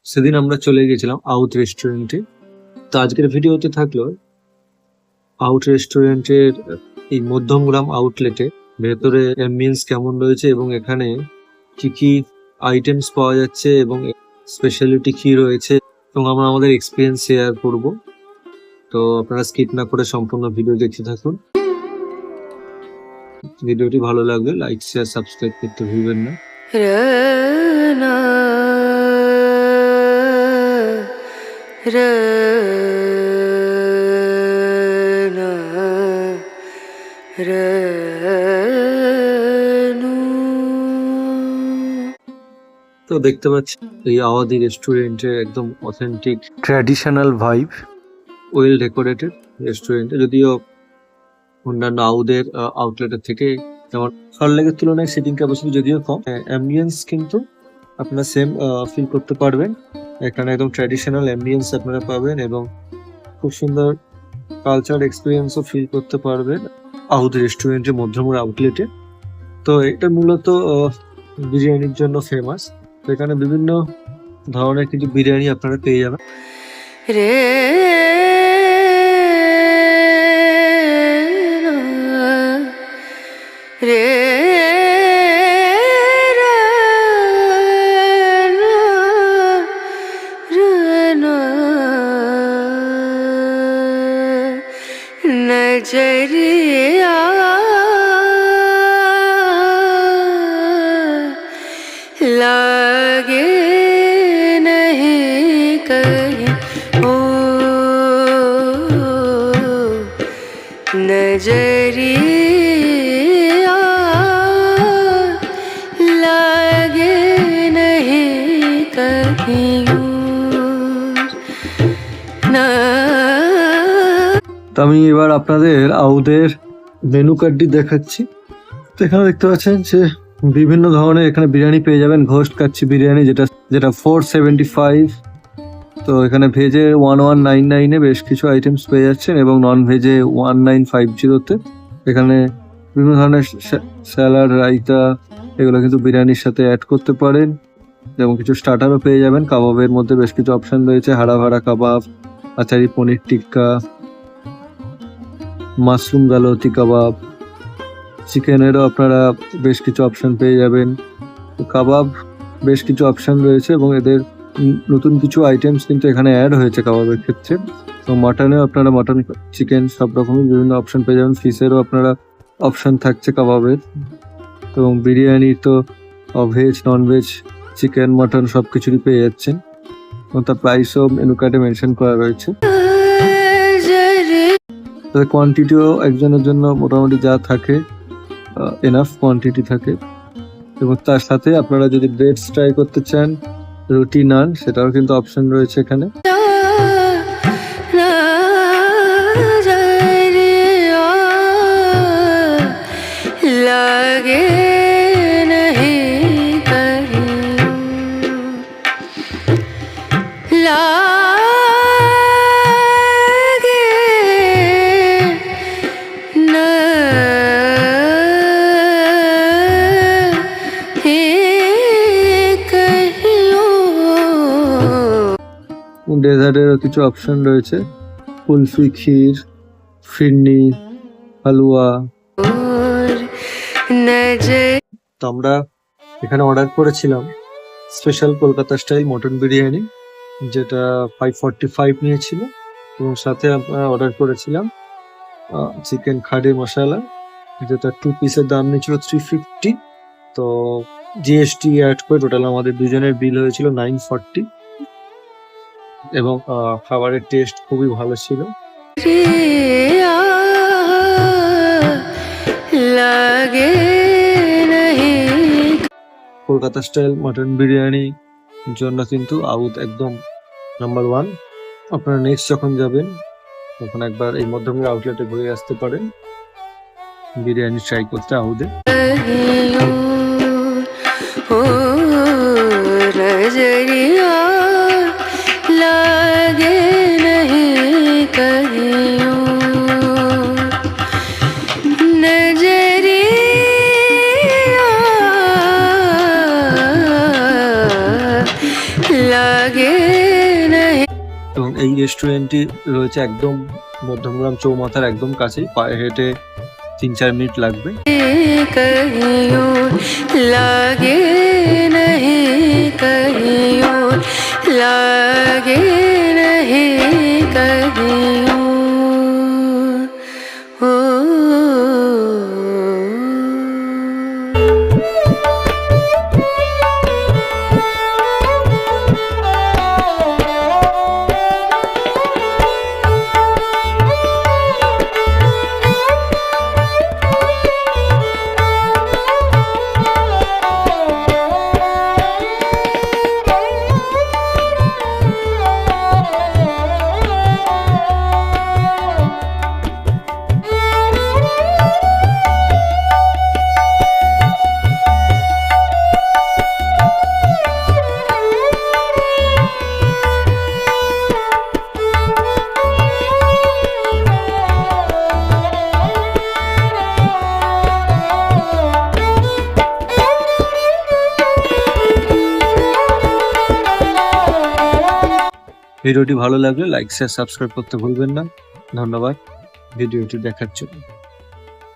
সেদিন আমরা চলে গেছিলাম আউট রেস্টুরেন্টে। তো আজকের ভিডিওতে থাকলো আউট রেস্টুরেন্টের এই মধ্যমগ্রাম আউটলেটে ভেতরে অ্যাম্বিয়েন্স কেমন রয়েছে এবং এখানে কি কি আইটেমস পাওয়া যাচ্ছে এবং স্পেশালিটি কি রয়েছে এবং আমরা আমাদের এক্সপিরিয়েন্স শেয়ার করব। তো আপনারা স্কিপ না করে সম্পূর্ণ ভিডিও দেখতে থাকুন। ভিডিওটি ভালো লাগলে লাইক শেয়ার সাবস্ক্রাইব করতে ভুলবেন না। তো দেখতে পাচ্ছি এই আওয়াদি রেস্টুরেন্টের একদম authentic traditional vibe, well decorated রেস্টুরেন্টে। যদিও অন্যান্য আউদের আউটলেটের থেকে যেমন সল্টলেকের তুলনায় সিটিং ক্যাপাসিটি যদিও কম, অ্যাম্বিয়েন্স কিন্তু আপনারা সেম ফিল করতে পারবেন। এখানে একদম ট্র্যাডিশনাল অ্যাম্বিয়েন্স আপনারা পাবেন এবং খুব সুন্দর কালচার এক্সপিরিয়েন্সও ফিল করতে পারবেন আউদ রেস্টুরেন্টের মধ্যমগ্রাম আউটলেটে। তো এটা মূলত বিরিয়ানির জন্য ফেমাস। তো এখানে বিভিন্ন ধরনের কিছু বিরিয়ানি আপনারা পেয়ে যাবেন। नजरिया लागे नहीं कहीं ओ नजरिया लागे नहीं कहीं ना। তো আমি এবার আপনাদের আউদের মেনু কার্ডটি দেখাচ্ছি। তো এখানে দেখতে পাচ্ছেন যে বিভিন্ন ধরনের এখানে বিরিয়ানি পেয়ে যাবেন। ঘোস্ট কাচ্চি বিরিয়ানি যেটা 475। তো এখানে ভেজে 1199-এ বেশ কিছু আইটেমস পেয়ে যাচ্ছেন এবং নন ভেজে 1950-তে। এখানে বিভিন্ন ধরনের স্যালাড, রায়তা এগুলো কিন্তু বিরিয়ানির সাথে অ্যাড করতে পারেন এবং কিছু স্টার্টারও পেয়ে যাবেন। কাবাবের মধ্যে বেশ কিছু অপশন রয়েছে, হাড়া ভাড়া কাবাব, আচারি পনির টিক্কা, মাশরুম গালতি কাবাব। চিকেনেরও আপনারা বেশ কিছু অপশন পেয়ে যাবেন। কাবাব বেশ কিছু অপশন রয়েছে এবং এদের নতুন কিছু আইটেমস কিন্তু এখানে অ্যাড হয়েছে কাবাবের ক্ষেত্রে। তো মাটনেও আপনারা মাটন, চিকেন সব রকমের বিভিন্ন অপশন পেয়ে যাবেন। ফিশেরও আপনারা অপশন থাকছে কাবাবের। এবং বিরিয়ানি তো veg, non veg, chicken, mutton সব কিছুরই পেয়ে যাচ্ছেন এবং তার প্রাইসও মেনু কার্ডে মেনশন করা রয়েছে। তবে কোয়ান্টিটিও একজনের জন্য মোটামুটি যা থাকে এনাফ কোয়ান্টিটি থাকে। এবং তার সাথে আপনারা যদি ব্রেড ট্রাই করতে চান, রুটি, নান, সেটাও কিন্তু অপশন রয়েছে এখানে। ডেজার্টেরও কিছু অপশন রয়েছে, কুলফি, ক্ষীর, ফিরনি, হালুয়া। তো আমরা এখানে অর্ডার করেছিলাম special Kolkata style mutton biryani, যেটা 545 নিয়েছিল এবং সাথে আমরা অর্ডার করেছিলাম চিকেন খাড়ি মশলা, যেটা 2 পিসের দাম নিয়েছিল 350। তো জিএসটি অ্যাড করে টোটাল আমাদের দুজনের বিল হয়েছিল 940 এবং খাবারের টেস্ট খুবই ভালো ছিল। কলকাতা স্টাইল মটন বিরিয়ানি জন্য কিন্তু আউদ একদম নাম্বার 1। আপনারা নেক্সট যখন যাবেন তখন একবার এই মধ্যমগ্রাম আউটলেটে ঘুরে আসতে পারেন বিরিয়ানি ট্রাই করতে আউদে। लागे नहीं कहीं नजरिया लागे लागे नहीं এবং এই রেস্টুরেন্টটি রয়েছে একদম মধ্যমগ্রাম চৌমাথার একদম কাছেই, পায়ে হেঁটে 3-4 মিনিট লাগবে। कहीं और लागे नहीं कहीं और लागे नहीं कहीं और ভিডিওটি ভালো লাগলে লাইক শেয়ার সাবস্ক্রাইব করতে ভুলবেন না। ধন্যবাদ ভিডিওটি দেখার জন্য।